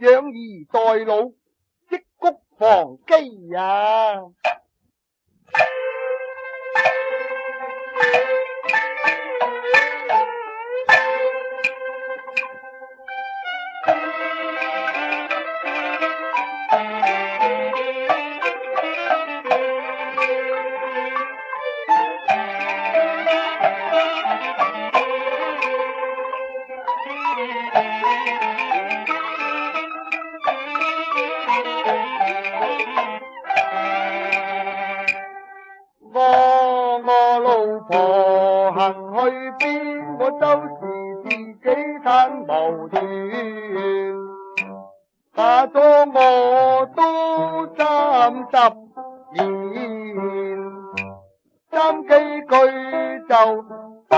養兒待老，積谷防饑啊！我老婆行去邊，我就是自己攤無斷，嫁咗我都30年，三幾句就翻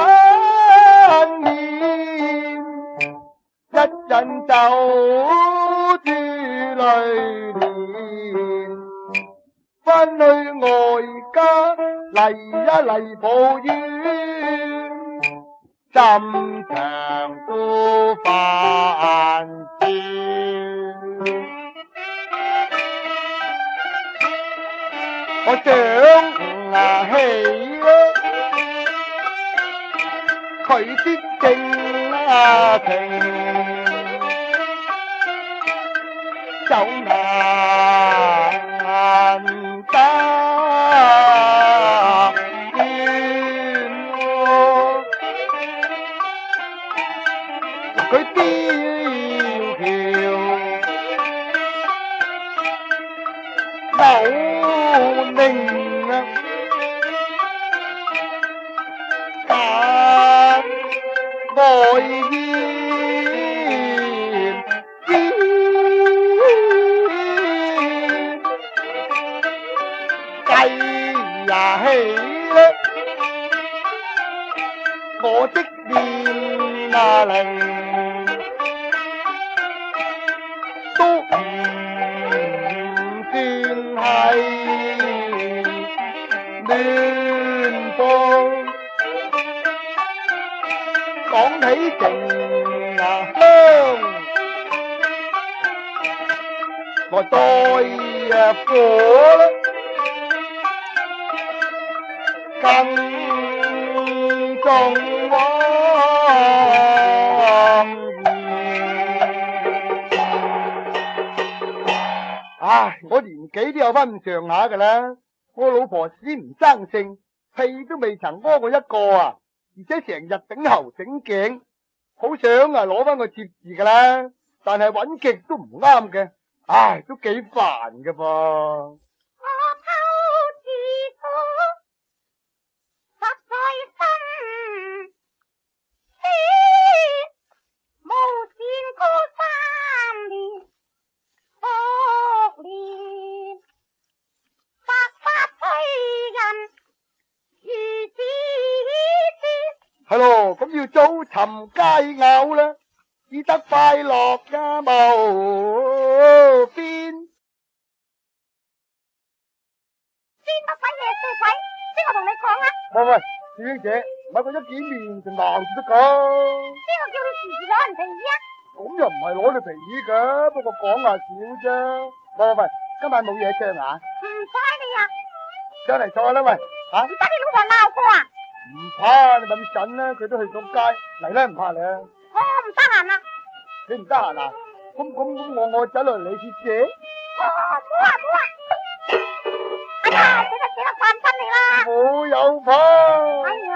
面，一陣就珠淚連，返去外家嚟一嚟抱怨，心腸都犯賤。我想起佢啲正情，就難答應我，佢刁條扭擰啊，假愛意。氣我的面靈都唔算係亂放，講起情香，我對火更重往唉，我年紀都有翻咁上下噶啦，我老婆屎唔生性，屁都未曾屙過一個啊，而且成日頂喉頂頸，好想啊攞翻個貼字噶啦，但係揾極都唔啱嘅，唉，都幾煩噶噃。係咯，咁要早尋佳偶啦，至得快樂噶無邊。邊乜鬼嘢衰鬼？邊個同你講啊？喂，小英姐，唔係佢一見面就鬧住得噶。邊個叫你時時攞人皮衣啊？咁又唔係攞你皮衣噶，不過講下少啫。喂，今晚冇嘢唱啊？唔睬你啊！上嚟坐啦喂，吓？你得你老婆鬧過啊？唔怕，你咪咁緊啦，佢都去咗街，嚟啦唔怕你。我唔得閒啊。你唔得閒啊？咁我走落嚟你先借。冇啊！哎呀，死得翻身你啦！冇有怕。哎呀，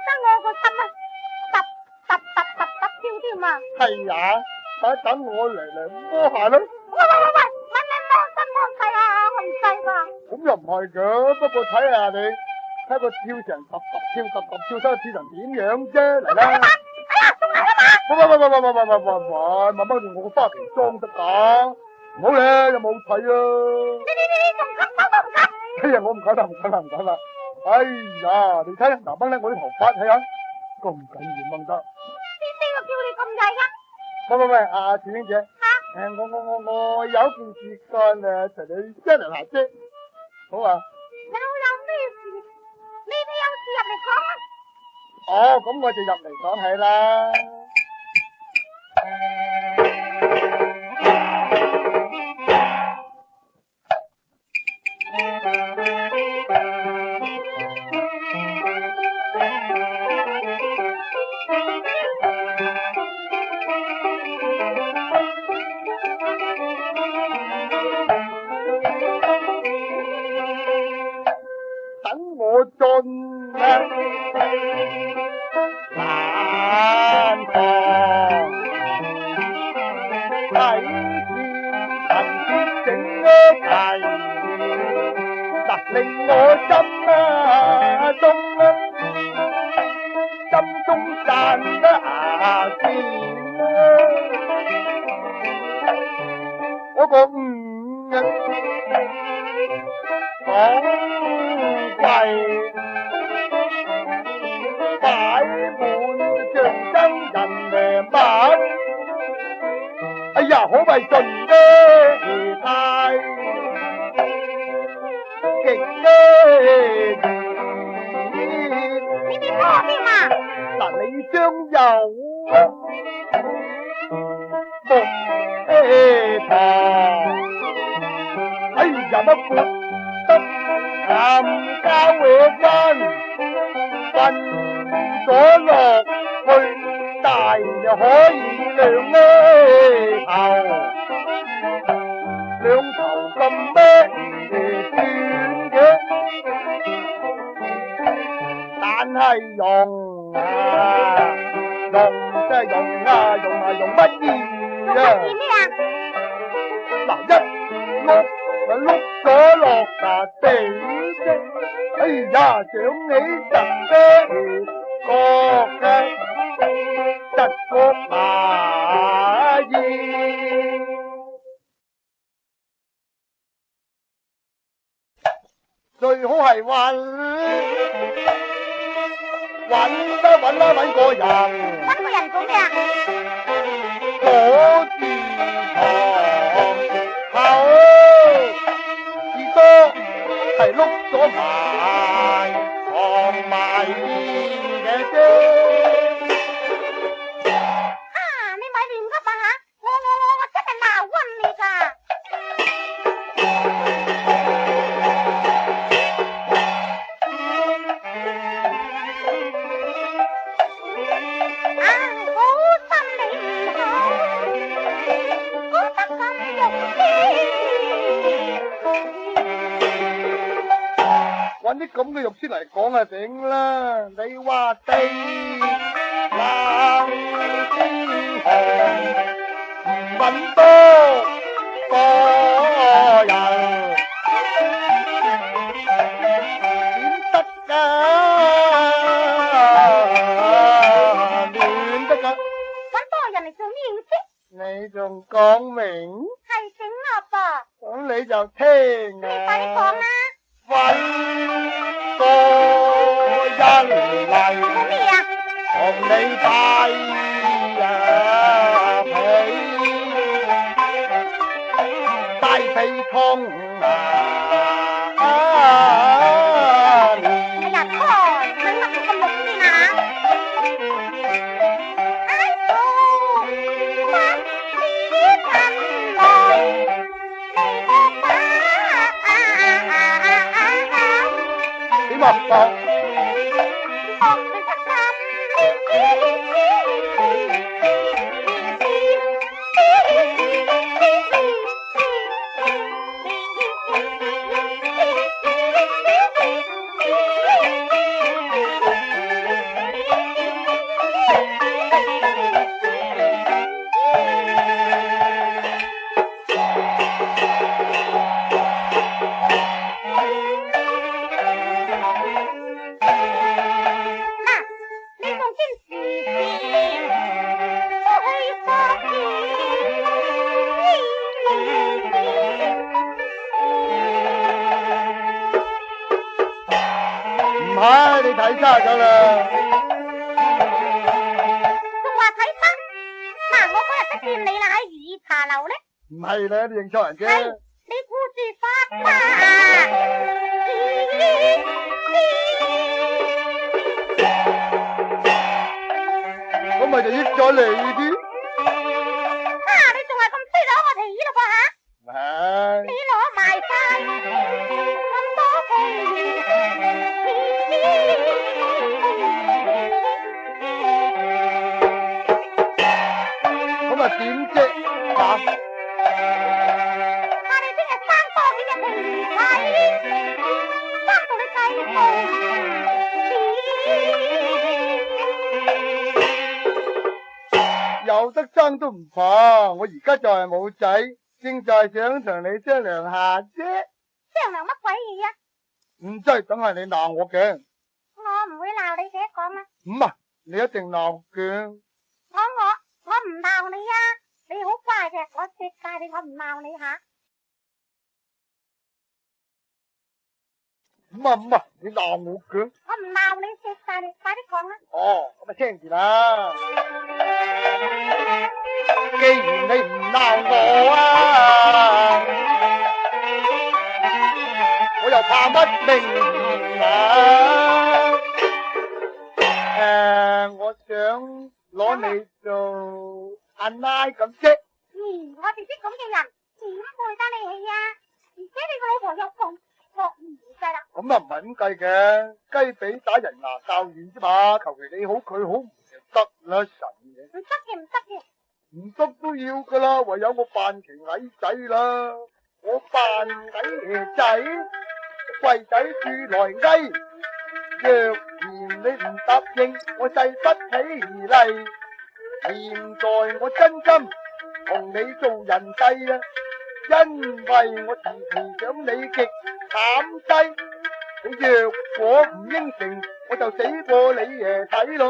得我個心啊，揼跳添啊！係啊，等我嚟摸下啦。喂，摸細啊，我唔細噶。咁又唔係嘅，不過睇下你，睇個跳成揼跳收跳成點樣啫，嚟啦！哎呀，中嚟啦嘛！慢慢用我個花瓶裝得噶，唔好咧，有冇睇啊？你仲襟手都唔襟？哎呀，我唔敢啦！哎呀，你睇下嗱，掹咧我啲頭髮睇下，咁緊要掹得。邊個叫你咁曳噶？喂，阿小英姐，我有件事幹啊，同你商量下啫，好啊？有咩事？你有事入嚟講啊？哦，咁我就入嚟講起啦。心中讚得牙尖。嗰個五啊，好貴，擺滿象徵人命物。哎呀，可謂盡的太極的你哋錯添啊！嗱，你將有木堂，哎呀，乜骨得岩膠嘅根瞓咗落去，大就可以兩頭，兩頭咁咩短嘅，但係用啊用即係用啊用乜嘢啊？咩啊？嗱，一碌就碌咗落地啫，哎呀，想起實的覺嘅實覺麻意，最好係搵個人。搵個人做咩啊？坐住床後，至多係碌咗埋床埋嘅啫。你咪亂噏啊吓！我真係鬧暈你噶。搵啲咁嘅肉先嚟講啊頂啦！你話地冷天寒，搵多個人點得㗎？亂得㗎？搵多人嚟做咩啫？你仲講明？係整啊噃。咁你就聽啊！你快啲講啦！搵個人嚟做咩啊？同你拜被痛啊！哎呀，錯，你乜咁綠先啊？哎呦，不知近來你個把點啊？你睇差咗啦！仲話睇差？嗱，我嗰日得見你啦，喺如意茶樓咧。唔係啦，你認錯人啫。係你顧住發達，咁咪就益咗你啲。你仲係咁衰攞我皮咯噃吓？唔係。你攞埋晒咁多皮。咁啊點啫？吓！你聽日生多幾隻皮唔睇，生到你計數。有得爭都唔怕，我而家就係冇仔，正在想同你商量下啫。商量乜鬼嘢啊？唔真係等係你鬧我嘅。我唔會鬧你嘅，講啦。唔啊，你一定鬧嘅。我唔鬧你啊，你好乖嘅，我食晒你，我唔鬧你吓。唔係，你鬧我嘅。我唔鬧你，食晒你，快啲講啦。哦，咁咪聽住啦。既然你唔鬧我啊，我又怕乜命啊？我想攞你做阿奶咁啫。我哋啲咁嘅人點配得你起啊？而且你個老婆又窮，學唔計啦。咁啊唔係咁計嘅，雞髀打人牙較軟啫嘛。求其你好佢好唔得啦，神嘅。唔得嘅。唔得都要噶啦，唯有我扮其矮仔啦。我扮矮仔，貴仔住來翳。若然你唔答應，我誓不起嚟。現在我真心同你做人世啊，因為我時時想你極慘低。你若果唔應承，我就死過你睇咯。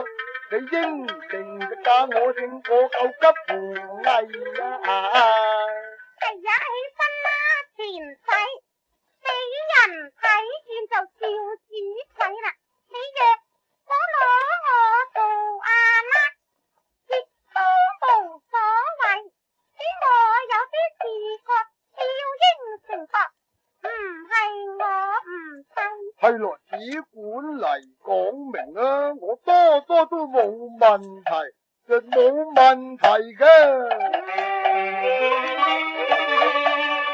你應承就嫁我勝過救急扶危啊！第日起身啦，前世俾人睇見就笑死鬼啦！你若果攞我做阿媽，亦都無所謂。俾我有啲事覺要應承噃，唔係我唔制。係咯，只管嚟講明啦，我多都冇問題，就冇問題嘅。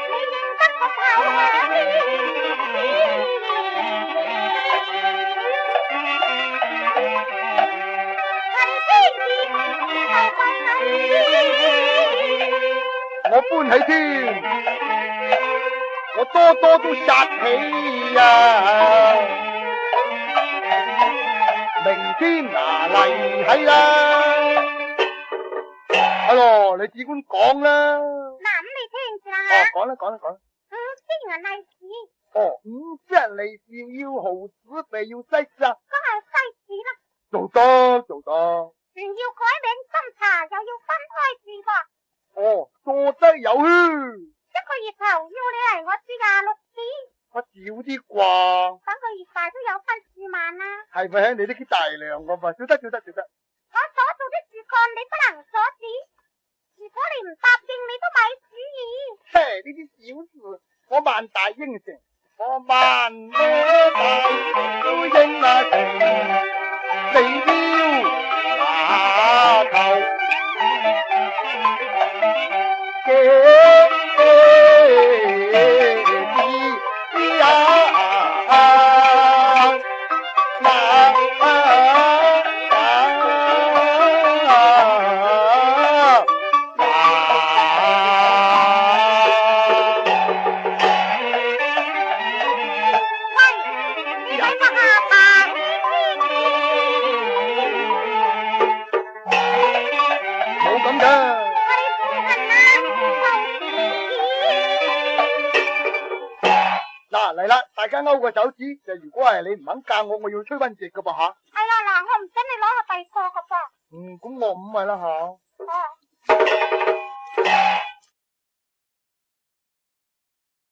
你認得個頭啊？我搬起添，我多都殺起呀！明天拿嚟係啦，係咯，你只管講啦。嗱，咁你聽住啦。講啦。5千銀利是。哦，5千利是要毫子定要西子啊？梗係西子啦。做得。唔要改名斟茶，又要分開住噃。哦，做得有趣。一個月頭要你嚟我住26次。我少啲啩。等個月大都有分4萬啦。係咪你都幾大量噶嘛？少得。我所做的事幹你不能阻止，如果你唔答應，你都咪主意。嘿，呢啲小事我萬大應承，我萬咩大都應承。你撩牙頭嚟啦，大家勾個手指，就如果係你唔肯嫁我要吹溫席噶噃吓。係啦，嗱，我唔准你攞個第二個噶噃。咁我唔係啦吓。哦。